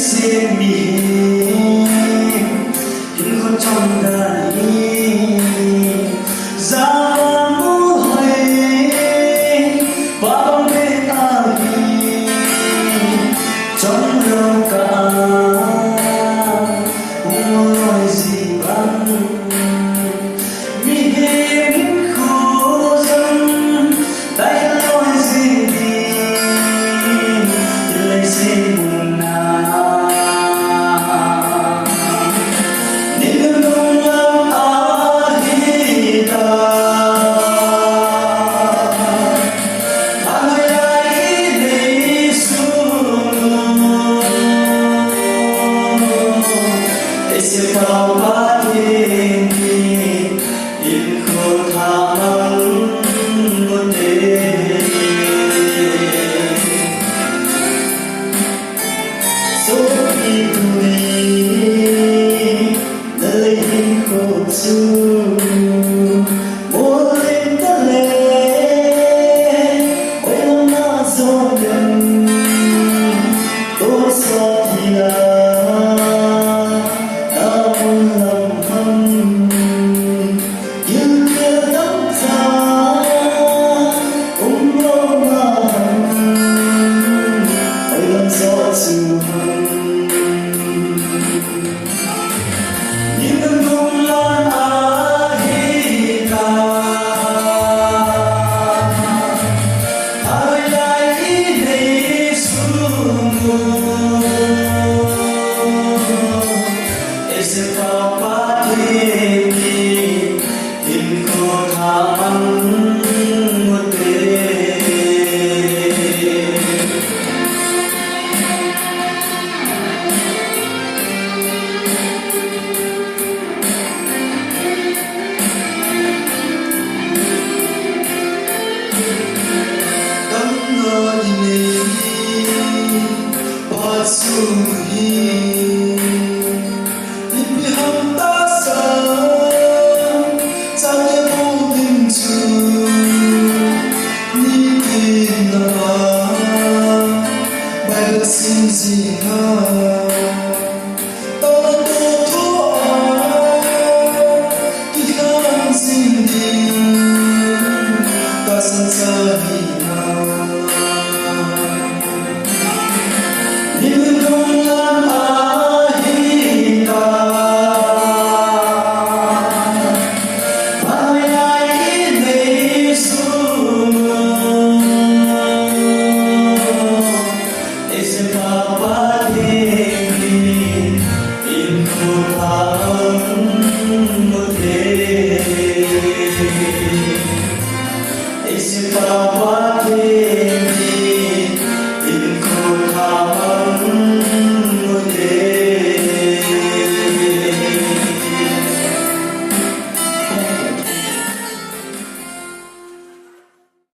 xem mi hình con trong đời ra mũ hay bao bê ta đi trong lòng cả không nói gì bằng mi hình khổ dân tay nói gì đi lấy xin buồn nào nên không làm ai ta ai ai đi xuống để sẽ vào ba đêm in khổ thang một đêm số đi tuổi đời hình khổ chung mỗi lên ta lên ôi lòng na gió đêm tôi xót thì đau lòng thầm như kia tắm xa ôm lo mà ôi lòng gió chiều nhưng không lo ai ta ai lại đi xuống để sẽ vào ba đêm in khổ thang một đêm Tấm ngơi này hoa xuân